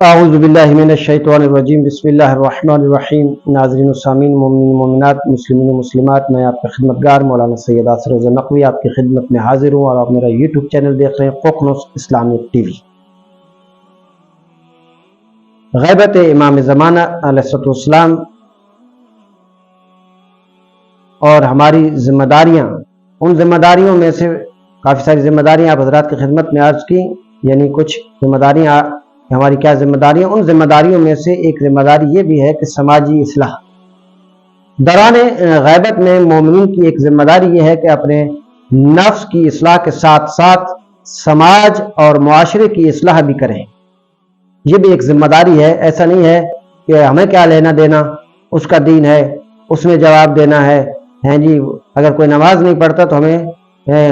اعوذ باللہ من الشیطان الرجیم بسم اللہ الرحمن الرحیم۔ ناظرین و سامعین، مومنین مومنات، مسلمین و مسلمات، میں آپ کا خدمتگار مولانا سید آصر رضا نقوی آپ کی خدمت میں حاضر ہوں، اور آپ میرا یوٹیوب چینل دیکھ رہے ہیں کوکنوس اسلامک ٹی وی۔ غیبت امام زمانہ علیہ السلام اور ہماری ذمہ داریاں، ان ذمہ داریوں میں سے کافی ساری ذمہ داریاں آپ حضرات کی خدمت میں عرض کی، یعنی کچھ ذمہ داریاں ہماری کیا ذمہ داریاں، ان ذمہ داریوں میں سے ایک ذمہ داری یہ بھی ہے کہ سماجی اصلاح۔ دوران غیبت میں مومنین کی ایک ذمہ داری یہ ہے کہ اپنے نفس کی اصلاح کے ساتھ ساتھ سماج اور معاشرے کی اصلاح بھی کریں۔ یہ بھی ایک ذمہ داری ہے، ایسا نہیں ہے کہ ہمیں کیا لینا دینا، اس کا دین ہے، اس میں جواب دینا ہے، جی اگر کوئی نماز نہیں پڑھتا تو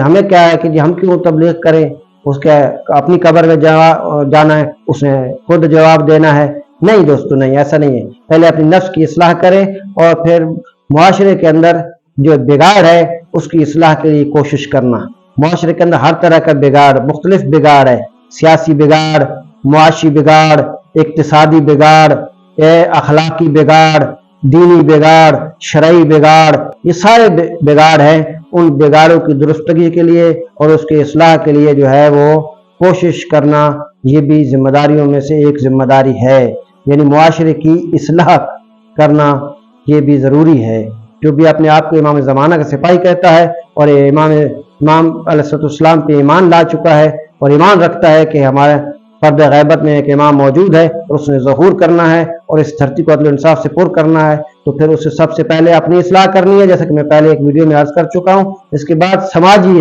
ہمیں کیا ہے کہ جی ہم کیوں تبلیغ کریں، اس کے اپنی قبر میں جانا ہے، اس نے خود جواب دینا ہے۔ نہیں دوستو، نہیں، ایسا نہیں ہے۔ پہلے اپنی نفس کی اصلاح کریں اور پھر معاشرے کے اندر جو بگاڑ ہے اس کی اصلاح کے لیے کوشش کرنا۔ معاشرے کے اندر ہر طرح کا بگاڑ، مختلف بگاڑ ہے، سیاسی بگاڑ، معاشی بگاڑ، اقتصادی بگاڑ، اخلاقی بگاڑ، دینی بگاڑ، شرعی بگاڑ، یہ سارے بگاڑ ہیں۔ ان بگاڑوں کی درستگی کے لیے اور اس کے اصلاح کے لیے جو ہے وہ کوشش کرنا، یہ بھی ذمہ داریوں میں سے ایک ذمہ داری ہے، یعنی معاشرے کی اصلاح کرنا یہ بھی ضروری ہے۔ جو بھی اپنے آپ کو امام زمانہ کا سپاہی کہتا ہے اور امام علیہ السلام پہ ایمان لا چکا ہے اور ایمان رکھتا ہے کہ ہمارے فرد غیبت میں ایک امام موجود ہے اور اس نے ظہور کرنا ہے اور اس دھرتی کو عدل و انصاف سے پر کرنا ہے، تو پھر اسے سب سے پہلے اپنی اصلاح کرنی ہے، جیسا کہ میں پہلے ایک ویڈیو میں عرض کر چکا ہوں۔ اس کے بعد سماجی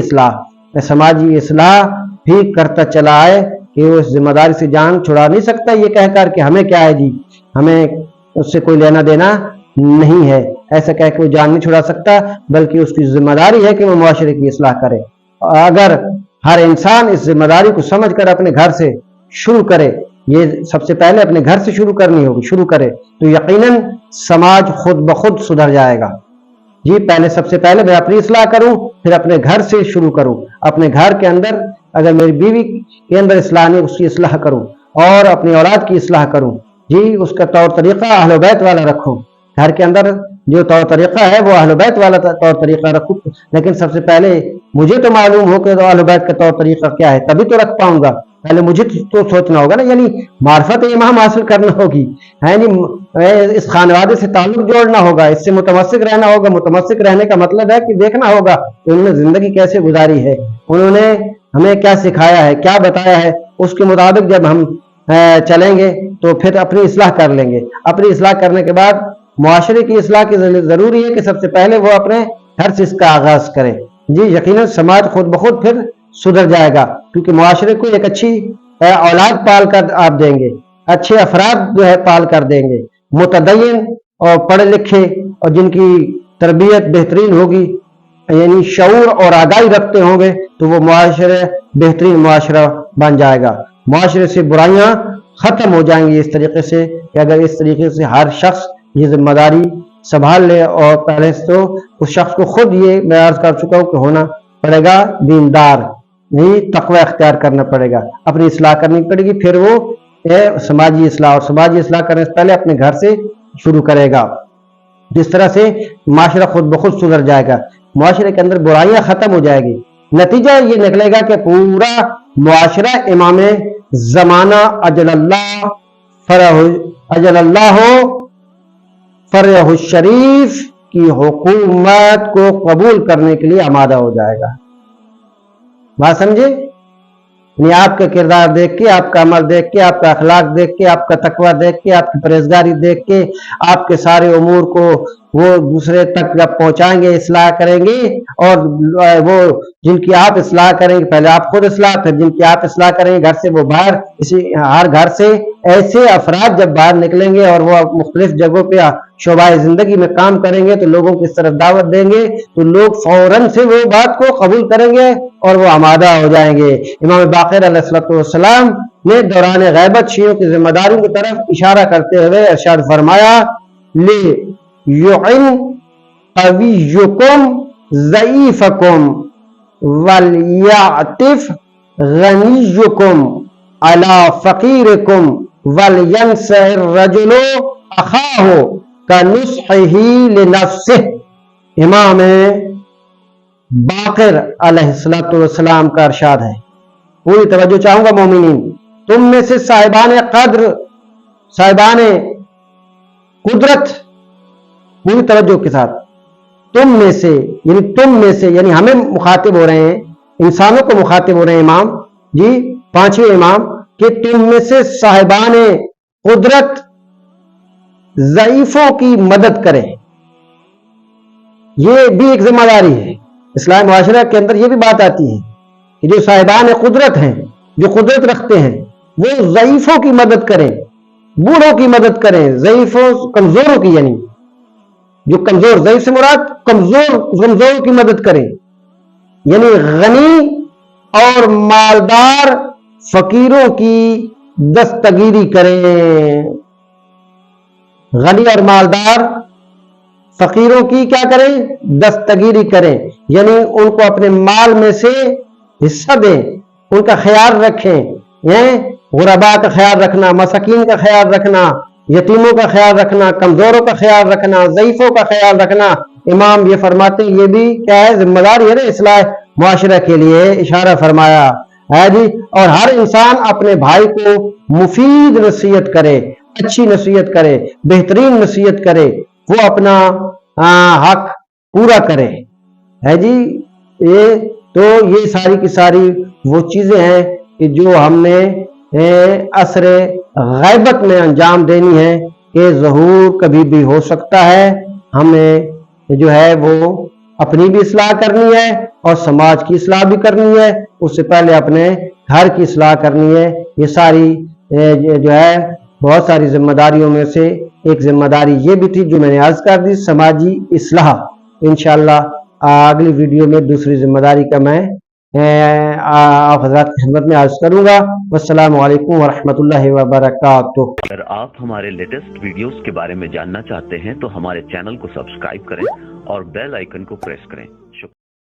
اصلاح بھی کرتا چلا ہے کہ وہ اس ذمہ داری سے جان چھڑا نہیں سکتا یہ کہہ کر کہ ہمیں کیا ہے جی، ہمیں اس سے کوئی لینا دینا نہیں ہے، ایسا کہہ کہ وہ جان نہیں چھڑا سکتا، بلکہ اس کی ذمہ داری ہے کہ وہ معاشرے کی اصلاح کرے۔ اگر ہر انسان اس ذمہ داری کو سمجھ کر اپنے گھر سے شروع کرے، یہ سب سے پہلے اپنے گھر سے شروع کرنی ہوگی، شروع کرے تو یقیناً سماج خود بخود سدھر جائے گا۔ جی پہلے سب سے پہلے میں اپنی اصلاح کروں، پھر اپنے گھر سے شروع کروں، اپنے گھر کے اندر اگر میری بیوی کے اندر اصلاح نہیں، اس کی اصلاح کروں، اور اپنی اولاد کی اصلاح کروں، جی اس کا طور طریقہ اہل بیت والا رکھوں، گھر کے اندر جو طور طریقہ ہے وہ اہل بیت والا طور طریقہ رکھوں، لیکن سب سے پہلے مجھے تو معلوم ہو کہ اہل بیت کا طور طریقہ کیا ہے، تبھی تو رکھ پاؤں گا۔ پہلے مجھے تو سوچنا ہوگا نا، یعنی معرفت امام حاصل کرنا ہوگی، اس خانوادے سے تعلق جوڑنا ہوگا، اس سے متمسک رہنا ہوگا۔ متمسک رہنے کا مطلب ہے کہ دیکھنا ہوگا کہ انہوں نے زندگی کیسے گزاری ہے، انہوں نے ہمیں کیا سکھایا ہے، کیا بتایا ہے، اس کے مطابق جب ہم چلیں گے تو پھر اپنی اصلاح کر لیں گے۔ اپنی اصلاح کرنے کے بعد معاشرے کی اصلاح کی ضروری ہے کہ سب سے پہلے وہ اپنے گھر سے اس کا آغاز کرے۔ جی یقیناً سماج خود بخود پھر سدھر جائے گا، کیونکہ معاشرے کو ایک اچھی اولاد پال کر آپ دیں گے، اچھے افراد جو ہے پال کر دیں گے، متدین اور پڑھے لکھے اور جن کی تربیت بہترین ہوگی، یعنی شعور اور آگاہی رکھتے ہوں گے، تو وہ معاشرے بہترین معاشرہ بن جائے گا۔ معاشرے سے برائیاں ختم ہو جائیں گی اس طریقے سے کہ اگر اس طریقے سے ہر شخص یہ ذمہ داری سنبھال لے، اور پہلے سے تو اس شخص کو خود یہ میں عرض کر چکا ہوں کہ ہونا پڑے گا دیندار، نہیں تقوی اختیار کرنا پڑے گا، اپنی اصلاح کرنی پڑے گی، پھر وہ سماجی اصلاح، اور سماجی اصلاح کرنے سے پہلے اپنے گھر سے شروع کرے گا۔ جس طرح سے معاشرہ خود بخود سدھر جائے گا، معاشرے کے اندر برائیاں ختم ہو جائے گی، نتیجہ یہ نکلے گا کہ پورا معاشرہ امام زمانہ اجل اللہ فرح الشریف کی حکومت کو قبول کرنے کے لیے آمادہ ہو جائے گا۔ بات سمجھے؟ یعنی آپ کا کردار دیکھ کے، آپ کا عمل دیکھ کے، آپ کا اخلاق دیکھ کے، آپ کا تقوی دیکھ کے، آپ کی پرہیزگاری دیکھ کے، آپ کے سارے امور کو وہ دوسرے تک جب پہنچائیں گے، اصلاح کریں گے، اور وہ جن کی آپ اصلاح کریں گے، پہلے آپ خود اصلاح، پھر جن کی آپ اصلاح کریں گے گھر سے، وہ باہر، ہر گھر سے ایسے افراد جب باہر نکلیں گے اور وہ مختلف جگہوں پہ شعبہ زندگی میں کام کریں گے، تو لوگوں کی اس طرف دعوت دیں گے، تو لوگ فوراً سے وہ بات کو قبول کریں گے اور وہ آمادہ ہو جائیں گے۔ امام باقر علیہ السلام نے دوران غیبت شیعوں کی ذمہ داریوں کی طرف اشارہ کرتے ہوئے ارشاد فرمایا، لِيُعِنْ قَوِيُّكُمْ ضَعِيفَكُمْ وَلْيَعْطِفْ غَنِيُّكُمْ عَلَى فَقِيرِكُمْ وَلْيَنْصَحِ الرَّجُلُ أَخَاهُ كَنُصْحِهِ لِنَفْسِهِ۔ امام باقر علیہ السلام کا ارشاد ہے۔ پوری توجہ چاہوں گا مومنین، تم میں سے صاحبان قدر، صاحبان قدرت، پوری توجہ کے ساتھ، تم میں سے یعنی ہمیں مخاطب ہو رہے ہیں، انسانوں کو مخاطب ہو رہے ہیں امام جی، پانچویں امام، کہ تم میں سے صاحبان قدرت ضعیفوں کی مدد کریں۔ یہ بھی ایک ذمہ داری ہے، اسلامی معاشرہ کے اندر یہ بھی بات آتی ہے کہ جو صاحبان قدرت ہیں، جو قدرت رکھتے ہیں، وہ ضعیفوں کی مدد کریں، بوڑھوں کی مدد کریں، ضعیفوں کمزوروں کی، یعنی جو کمزور، ضعیف سے مراد کمزور کی مدد کریں، یعنی غنی اور مالدار فقیروں کی دستگیری کریں۔ غنی اور مالدار فقیروں کی کیا کریں؟ دستگیری کریں، یعنی ان کو اپنے مال میں سے حصہ دیں، ان کا خیال رکھیں، غرباء کا خیال رکھنا، مساکین کا خیال رکھنا، یتیموں کا خیال رکھنا، کمزوروں کا خیال رکھنا، ضعیفوں کا خیال رکھنا۔ امام یہ فرماتے ہیں یہ بھی کیا ہے؟ ذمہ داری ہے نا اصلاح معاشرہ کے لیے، اشارہ فرمایا ہے جی۔ اور ہر انسان اپنے بھائی کو مفید نصیحت کرے، اچھی نصیحت کرے، بہترین نصیحت کرے، وہ اپنا حق پورا کرے ہے جی۔ یہ ساری کی ساری وہ چیزیں ہیں کہ جو ہم نے عصر غیبت میں انجام دینی ہے، کہ ظہور کبھی بھی ہو سکتا ہے، ہمیں جو ہے وہ اپنی بھی اصلاح کرنی ہے اور سماج کی اصلاح بھی کرنی ہے، اس سے پہلے اپنے گھر کی اصلاح کرنی ہے۔ یہ ساری جو ہے بہت ساری ذمہ داریوں میں سے ایک ذمہ داری یہ بھی تھی جو میں نے عرض کر دی، سماجی اصلاح۔ انشاءاللہ اگلی ویڈیو میں دوسری ذمہ داری کا میں آپ حضرات کی خدمت میں عرض کروں گا۔ والسلام علیکم ورحمۃ اللہ وبرکاتہ۔ اگر آپ ہمارے لیٹسٹ ویڈیوز کے بارے میں جاننا چاہتے ہیں تو ہمارے چینل کو سبسکرائب کریں اور بیل آئیکن کو پریس کریں۔